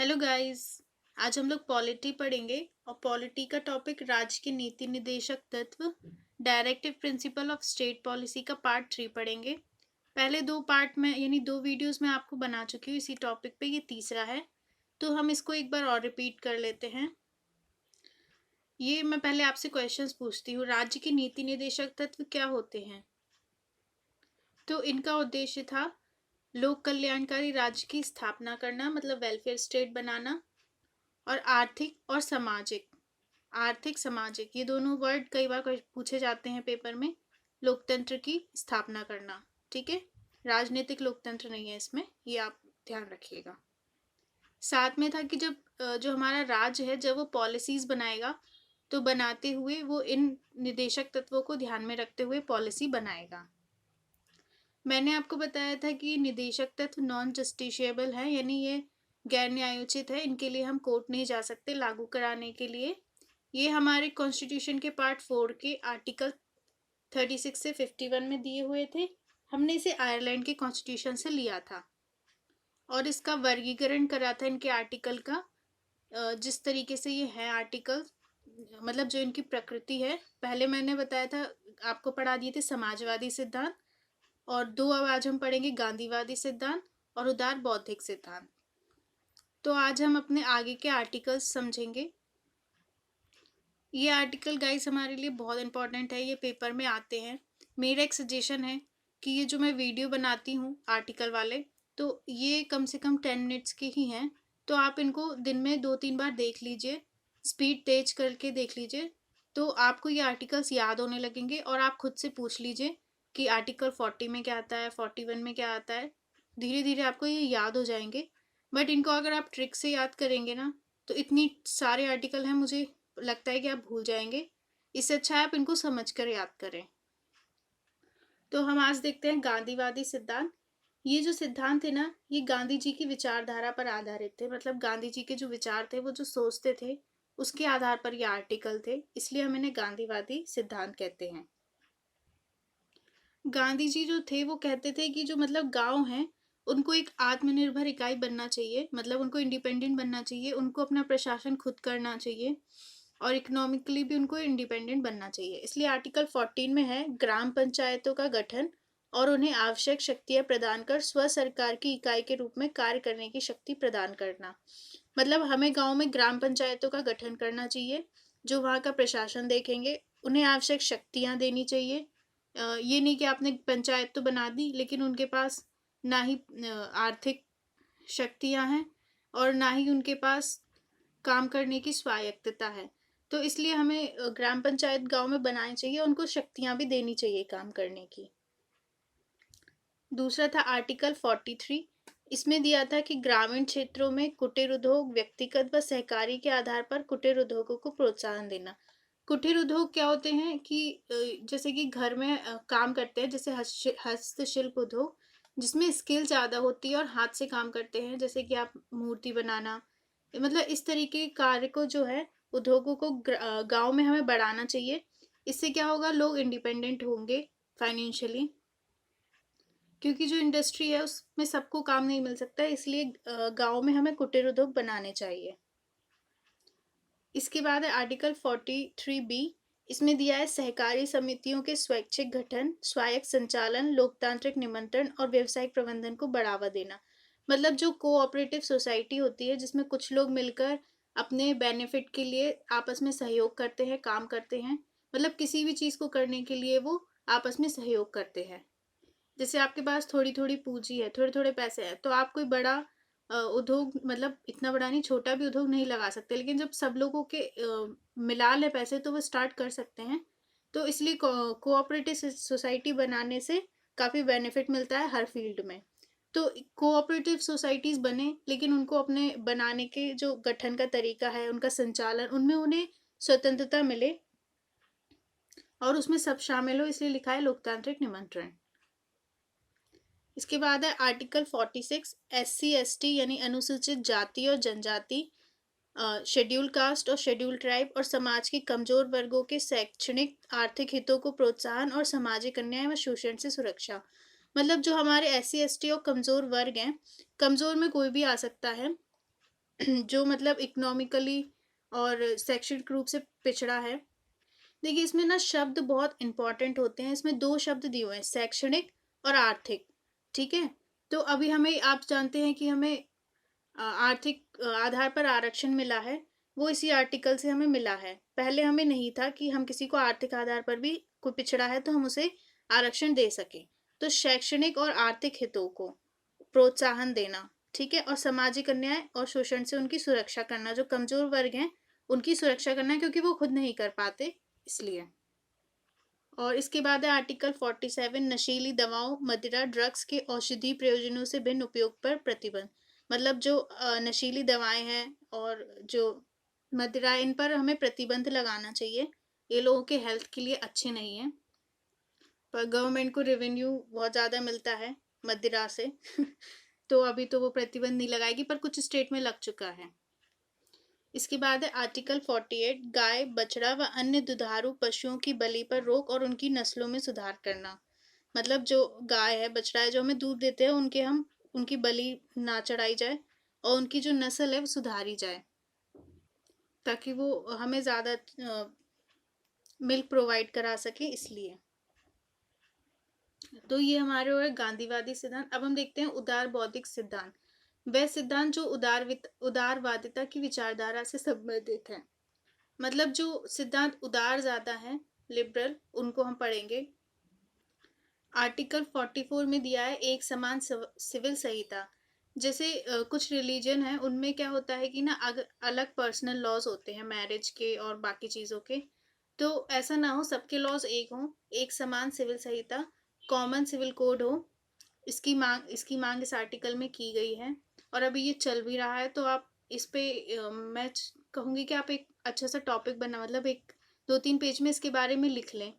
Hello guys. आज हम लोग पॉलिटी पढ़ेंगे और पॉलिटी का टॉपिक राज्य के नीति निर्देशक तत्व directive principle of state policy का पार्ट 3 पढ़ेंगे। पहले दो पार्ट में यानी दो वीडियोस में आपको बना चुकी हूँ इसी टॉपिक पे, ये तीसरा है तो हम इसको एक बार और रिपीट कर लेते हैं। ये मैं पहले आपसे क्वेश्चंस पूछती हूँ, राज्य के नीति निर्देशक तत्व क्या होते हैं? तो इनका उद्देश्य था लोक कल्याणकारी राज्य की स्थापना करना, मतलब वेलफेयर स्टेट बनाना, और आर्थिक सामाजिक ये दोनों वर्ड कई बार पूछे जाते हैं पेपर में। लोकतंत्र की स्थापना करना, ठीक है, राजनीतिक लोकतंत्र नहीं है इसमें, ये आप ध्यान रखिएगा। साथ में था कि जब जो हमारा राज्य है जब वो पॉलिसीज बनाएगा तो बनाते हुए वो इन निर्देशक तत्वों को ध्यान में रखते हुए पॉलिसी बनाएगा। मैंने आपको बताया था कि निर्देशक तत्व नॉन जस्टिशिएबल है, यानी ये गैर न्यायोचित है, इनके लिए हम कोर्ट नहीं जा सकते लागू कराने के लिए। ये हमारे कॉन्स्टिट्यूशन के पार्ट 4 के आर्टिकल 36 से 51 में दिए हुए थे। हमने इसे आयरलैंड के कॉन्स्टिट्यूशन से लिया था और इसका वर्गीकरण करा था इनके आर्टिकल का। जिस तरीके से ये है आर्टिकल, मतलब जो इनकी प्रकृति है, पहले मैंने बताया था, आपको पढ़ा दिए थे समाजवादी सिद्धांत, और दो अब आज हम पढ़ेंगे गांधीवादी सिद्धांत और उदार बौद्धिक सिद्धांत। तो आज हम अपने आगे के आर्टिकल्स समझेंगे। ये आर्टिकल गाइस हमारे लिए बहुत इंपॉर्टेंट है, ये पेपर में आते हैं। मेरा एक सजेशन है कि ये जो मैं वीडियो बनाती हूँ आर्टिकल वाले, तो ये कम से कम 10 मिनट्स के ही हैं, तो आप इनको दिन में 2-3 बार देख लीजिए, स्पीड तेज करके देख लीजिए, तो आपको ये आर्टिकल्स याद होने लगेंगे और आप खुद से पूछ लीजिए कि आर्टिकल 40 में क्या आता है, 41 में क्या आता है। धीरे धीरे आपको ये याद हो जाएंगे, बट इनको अगर आप ट्रिक से याद करेंगे ना तो इतनी सारे आर्टिकल हैं, मुझे लगता है कि आप भूल जाएंगे। इससे अच्छा है आप इनको समझ कर याद करें। तो हम आज देखते हैं गांधीवादी सिद्धांत। ये जो सिद्धांत है ना, ये गांधी जी की विचारधारा पर आधारित थे, मतलब गांधी जी के जो विचार थे, वो जो सोचते थे उसके आधार पर ये आर्टिकल थे, इसलिए हम इन्हें गांधीवादी सिद्धांत कहते हैं। गांधी जी जो थे वो कहते थे कि जो मतलब गांव हैं उनको एक आत्मनिर्भर इकाई बनना चाहिए, मतलब उनको इंडिपेंडेंट बनना चाहिए, उनको अपना प्रशासन खुद करना चाहिए और इकोनॉमिकली भी उनको इंडिपेंडेंट बनना चाहिए। इसलिए आर्टिकल 14 में है ग्राम पंचायतों का गठन और उन्हें आवश्यक शक्तियां प्रदान कर स्व सरकार की इकाई के रूप में कार्य करने की शक्ति प्रदान करना। मतलब हमें गांव में ग्राम पंचायतों का गठन करना चाहिए जो वहाँ का प्रशासन देखेंगे, उन्हें आवश्यक शक्तियां देनी चाहिए। ये नहीं कि आपने पंचायत तो बना दी लेकिन उनके पास ना ही आर्थिक शक्तियां हैं और ना ही उनके पास काम करने की स्वायत्तता है। तो इसलिए हमें ग्राम पंचायत गांव में बनानी चाहिए, उनको शक्तियां भी देनी चाहिए काम करने की। दूसरा था आर्टिकल 43। इसमें दिया था कि ग्रामीण क्षेत्रों में कुटीर उद्योग व्यक्तिगत व सहकारी के आधार पर कुटीर उद्योगों को प्रोत्साहन देना। कुटीर उद्योग क्या होते हैं कि जैसे कि घर में काम करते हैं, जैसे हस्तशिल्प उद्योग जिसमें स्किल ज़्यादा होती है और हाथ से काम करते हैं, जैसे कि आप मूर्ति बनाना, मतलब इस तरीके के कार्य को जो है उद्योगों को गांव में हमें बढ़ाना चाहिए। इससे क्या होगा, लोग इंडिपेंडेंट होंगे फाइनेंशियली, क्योंकि जो इंडस्ट्री है उसमें सबको काम नहीं मिल सकता, इसलिए गांव में हमें कुटीर उद्योग बनाने चाहिए। इसके बाद है आर्टिकल 43B। इसमें दिया है सहकारी समितियों के स्वैच्छिक गठन, स्वायत्त संचालन, लोकतांत्रिक निमंत्रण और व्यवसायिक प्रबंधन को बढ़ावा देना। मतलब जो कोऑपरेटिव सोसाइटी होती है जिसमें कुछ लोग मिलकर अपने बेनिफिट के लिए आपस में सहयोग करते हैं, काम करते हैं, मतलब किसी भी चीज़ को करने के लिए वो आपस में सहयोग करते हैं। जैसे आपके पास थोड़ी थोड़ी पूंजी है, थोड़े थोड़े पैसे हैं, तो आप कोई बड़ा उद्योग, मतलब इतना बड़ा नहीं, छोटा भी उद्योग नहीं लगा सकते, लेकिन जब सब लोगों के मिला ले पैसे तो वो स्टार्ट कर सकते हैं। तो इसलिए कोऑपरेटिव सोसाइटी बनाने से काफ़ी बेनिफिट मिलता है हर फील्ड में। तो कोऑपरेटिव सोसाइटीज़ बने, लेकिन उनको अपने बनाने के जो गठन का तरीका है, उनका संचालन, उनमें उन्हें स्वतंत्रता मिले और उसमें सब शामिल हो, इसलिए लिखा है लोकतांत्रिक निमंत्रण। इसके बाद है आर्टिकल 46। SC ST यानी अनुसूचित जाति और जनजाति, शेड्यूल कास्ट और शेड्यूल ट्राइब और समाज के कमजोर वर्गों के शैक्षणिक आर्थिक हितों को प्रोत्साहन और सामाजिक अन्याय व शोषण से सुरक्षा। मतलब जो हमारे SC ST और कमजोर वर्ग हैं, कमजोर में कोई भी आ सकता है, जो मतलब इकोनॉमिकली और शैक्षणिक रूप से पिछड़ा है। देखिए इसमें ना शब्द बहुत इंपॉर्टेंट होते हैं, इसमें दो शब्द दिए हुए हैं, शैक्षणिक और आर्थिक। ठीक है, तो अभी हमें, आप जानते हैं कि हमें आर्थिक आधार पर आरक्षण मिला है, वो इसी आर्टिकल से हमें मिला है। पहले हमें नहीं था कि हम किसी को आर्थिक आधार पर भी कोई पिछड़ा है तो हम उसे आरक्षण दे सके। तो शैक्षणिक और आर्थिक हितों को प्रोत्साहन देना, ठीक है, और सामाजिक अन्याय और शोषण से उनकी सुरक्षा करना, जो कमजोर वर्ग हैं उनकी सुरक्षा करना है, क्योंकि वो खुद नहीं कर पाते इसलिए। और इसके बाद है आर्टिकल 47, नशीली दवाओं, मदिरा, ड्रग्स के औषधि प्रयोजनों से भिन्न उपयोग पर प्रतिबंध। मतलब जो नशीली दवाएं हैं और जो मदिरा, इन पर हमें प्रतिबंध लगाना चाहिए, ये लोगों के हेल्थ के लिए अच्छे नहीं है। पर गवर्नमेंट को रेवेन्यू बहुत ज़्यादा मिलता है मदिरा से तो अभी तो वो प्रतिबंध नहीं लगाएगी, पर कुछ स्टेट में लग चुका है। इसके बाद है आर्टिकल 48, गाय, बछड़ा व अन्य दुधारू पशुओं की बलि पर रोक और उनकी नस्लों में सुधार करना। मतलब जो गाय है, बछड़ा है, जो हमें दूध देते हैं, उनकी बलि ना चढ़ाई जाए और उनकी जो नस्ल है वो सुधारी जाए, ताकि वो हमें ज़्यादा मिल्क प्रोवाइड करा सके, इसलिए। तो ये हमारे हुए गांधीवादी सिद्धांत। अब हम देखते हैं उदार बौद्धिक सिद्धांत। वह सिद्धांत जो उदारवादिता की विचारधारा से संबंधित है। मतलब जो सिद्धांत उदार ज्यादा है, लिबरल, उनको हम पढ़ेंगे। आर्टिकल 44 में दिया है एक समान सिविल संहिता। जैसे कुछ रिलीजन है, उनमें क्या होता है कि ना अलग पर्सनल लॉज होते हैं, मैरिज के और बाकी चीज़ों के। तो ऐसा ना हो, सबके लॉज एक हों, एक समान सिविल संहिता, कॉमन सिविल कोड हो। इसकी मांग इस आर्टिकल में की गई है और अभी ये चल भी रहा है। तो आप इस पे मैं कहूँगी कि आप एक अच्छा सा टॉपिक बना, मतलब एक 2-3 पेज में इसके बारे में लिख लें,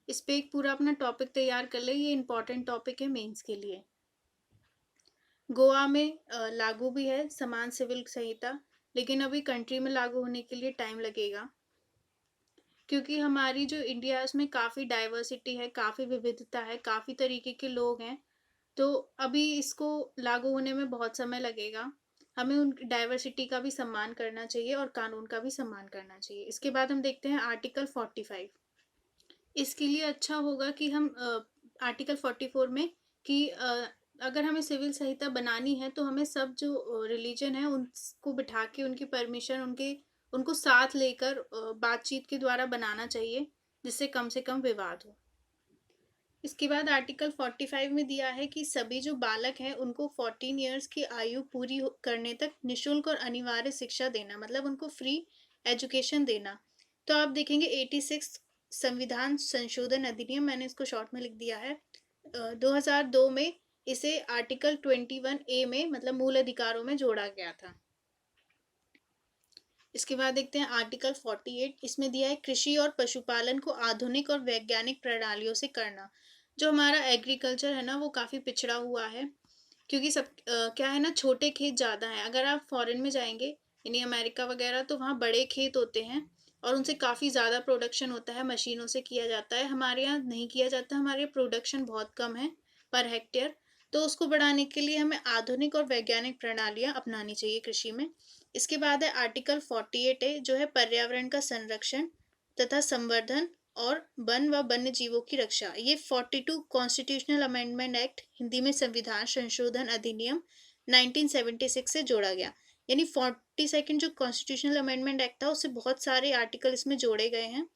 इस पे एक पूरा अपना टॉपिक तैयार कर ले, ये इंपॉर्टेंट टॉपिक है मेंस के लिए। गोवा में लागू भी है समान सिविल संहिता, लेकिन अभी कंट्री में लागू होने के लिए टाइम लगेगा, क्योंकि हमारी जो इंडिया है उसमें काफ़ी डाइवर्सिटी है, काफ़ी विविधता है, काफ़ी तरीके के लोग हैं। तो अभी इसको लागू होने में बहुत समय लगेगा। हमें उन डाइवर्सिटी का भी सम्मान करना चाहिए और कानून का भी सम्मान करना चाहिए। इसके बाद हम देखते हैं आर्टिकल 45। इसके लिए अच्छा होगा कि हम आर्टिकल 44 में कि अगर हमें सिविल संहिता बनानी है तो हमें सब जो रिलीजन है उनको बिठा के उनकी परमिशन, उनको साथ लेकर बातचीत के द्वारा बनाना चाहिए, जिससे कम से कम विवाद हो। इसके बाद आर्टिकल 45 में दिया है कि सभी जो बालक हैं उनको 14 ईयर्स की आयु पूरी करने तक निशुल्क और अनिवार्य शिक्षा देना, मतलब उनको फ्री एजुकेशन देना। तो आप देखेंगे 86 संविधान संशोधन अधिनियम, मैंने इसको शॉर्ट में लिख दिया है, 2002 में इसे आर्टिकल 21A में, मतलब मूल अधिकारों में जोड़ा गया था। इसके बाद देखते हैं आर्टिकल 48। इसमें दिया है कृषि और पशुपालन को आधुनिक और वैज्ञानिक प्रणालियों से करना। जो हमारा एग्रीकल्चर है ना, वो काफ़ी पिछड़ा हुआ है, क्योंकि क्या है ना, छोटे खेत ज़्यादा हैं। अगर आप फॉरेन में जाएंगे, यानी अमेरिका वगैरह, तो वहाँ बड़े खेत होते हैं और उनसे काफ़ी ज़्यादा प्रोडक्शन होता है, मशीनों से किया जाता है। हमारे यहाँ नहीं किया जाता, हमारे प्रोडक्शन बहुत कम है पर हेक्टेयर। तो उसको बढ़ाने के लिए हमें आधुनिक और वैज्ञानिक प्रणालियाँ अपनानी चाहिए कृषि में। इसके बाद है आर्टिकल 48 है, जो है पर्यावरण का संरक्षण तथा संवर्धन और वन व वन्य जीवों की रक्षा। ये 42 कॉन्स्टिट्यूशनल अमेंडमेंट एक्ट, हिंदी में संविधान संशोधन अधिनियम 1976 से जोड़ा गया। यानी 42nd जो कॉन्स्टिट्यूशनल अमेंडमेंट एक्ट था, उससे बहुत सारे आर्टिकल इसमें जोड़े गए हैं।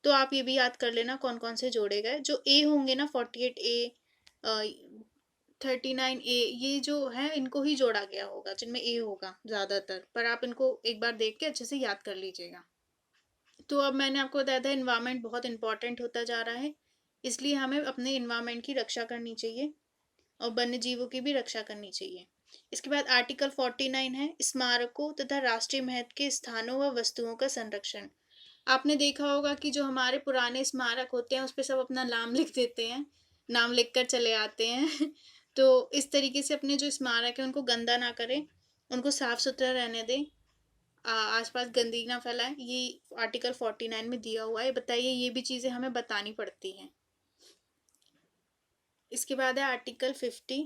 तो आप ये भी याद कर लेना कौन कौन से जोड़े गए। जो ए होंगे ना, 48A, 39A, ये जो है इनको ही जोड़ा गया होगा, जिनमें ए होगा ज़्यादातर, पर आप इनको एक बार देख के अच्छे से याद कर लीजिएगा। तो अब मैंने आपको बताया था इन्वायरमेंट बहुत इंपॉर्टेंट होता जा रहा है, इसलिए हमें अपने इन्वायरमेंट की रक्षा करनी चाहिए और वन्य जीवों की भी रक्षा करनी चाहिए। इसके बाद आर्टिकल 49 है स्मारकों तथा राष्ट्रीय महत्व के स्थानों व वस्तुओं का संरक्षण। आपने देखा होगा कि जो हमारे पुराने स्मारक होते हैं उस पर सब अपना नाम लिख देते हैं, नाम लिख कर चले आते हैं तो इस तरीके से अपने जो स्मारक है उनको गंदा ना करें, उनको साफ सुथरा रहने दें, आसपास गंदगी ना फैलाएं। ये आर्टिकल 49 में दिया हुआ है। बताइए, ये भी चीज़ें हमें बतानी पड़ती हैं। इसके बाद है आर्टिकल 50,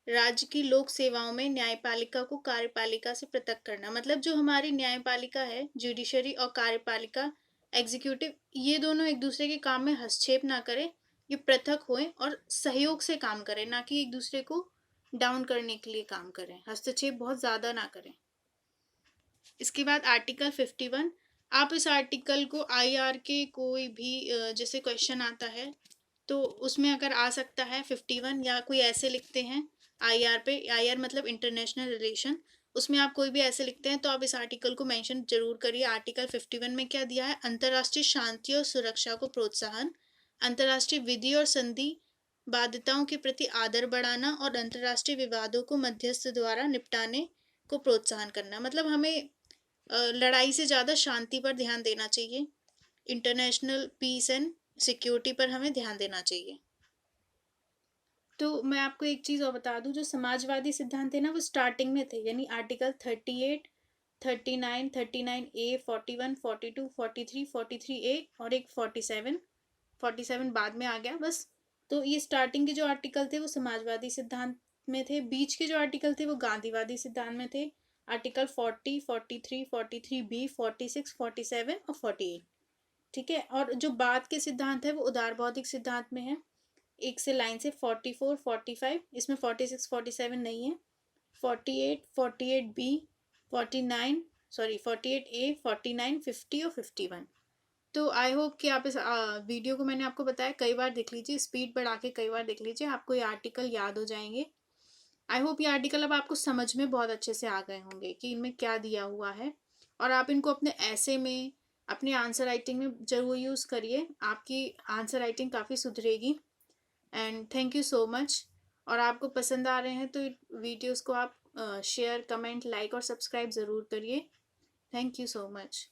राज्य की लोक सेवाओं में न्यायपालिका को कार्यपालिका से पृथक करना, मतलब जो हमारी न्यायपालिका है, जुडिशरी, और कार्यपालिका एग्जीक्यूटिव, ये दोनों एक दूसरे के काम में हस्तक्षेप ना करें, ये पृथक होएं और सहयोग से काम करें, ना कि एक दूसरे को डाउन करने के लिए काम करें, हस्तक्षेप बहुत ज़्यादा ना करें। इसके बाद आर्टिकल 51, आप इस आर्टिकल को IR के कोई भी जैसे क्वेश्चन आता है तो उसमें अगर आ सकता है 51, या कोई ऐसे लिखते हैं IR पे, IR मतलब इंटरनेशनल रिलेशन, उसमें आप कोई भी ऐसे लिखते हैं तो आप इस आर्टिकल को मेंशन जरूर करिए। आर्टिकल 51 में क्या दिया है? अंतर्राष्ट्रीय शांति और सुरक्षा को प्रोत्साहन, अंतर्राष्ट्रीय विधि और संधि बाध्यताओं के प्रति आदर बढ़ाना, और अंतर्राष्ट्रीय विवादों को मध्यस्थ द्वारा निपटाने को प्रोत्साहन करना। मतलब हमें लड़ाई से ज़्यादा शांति पर ध्यान देना चाहिए, इंटरनेशनल पीस एंड सिक्योरिटी पर हमें ध्यान देना चाहिए। तो मैं आपको एक चीज़ और बता दूं, जो समाजवादी सिद्धांत है ना, वो स्टार्टिंग में थे, यानी आर्टिकल 38, 39, 39A, 41, 42, 43, 43A और एक 47 बाद में आ गया बस। तो ये स्टार्टिंग के जो आर्टिकल थे वो समाजवादी सिद्धांत में थे, बीच के जो आर्टिकल थे वो गांधीवादी सिद्धांत में थे। आर्टिकल 40, 43, 43B, 46, 47 और 48, ठीक है। और जो बाद के सिद्धांत है वो उदार बौद्धिक सिद्धांत में है। एक से लाइन से 44, 45, इसमें 46, 47 नहीं है। 48, 48B, 49, सॉरी 48A, 49, 50 और 51। तो आई होप कि आप इस वीडियो को, मैंने आपको बताया, कई बार देख लीजिए, स्पीड बढ़ा के कई बार देख लीजिए, आपको ये आर्टिकल याद हो जाएंगे। आई होप ये आर्टिकल अब आपको समझ में बहुत अच्छे से आ गए होंगे कि इनमें क्या दिया हुआ है, और आप इनको अपने ऐसे में, अपने आंसर राइटिंग में जरूर यूज़ करिए, आपकी आंसर राइटिंग काफ़ी सुधरेगी। And thank you so much. और आपको पसंद आ रहे हैं तो वीडियोस को आप शेयर, कमेंट, लाइक और सब्सक्राइब ज़रूर करिए। Thank you so much.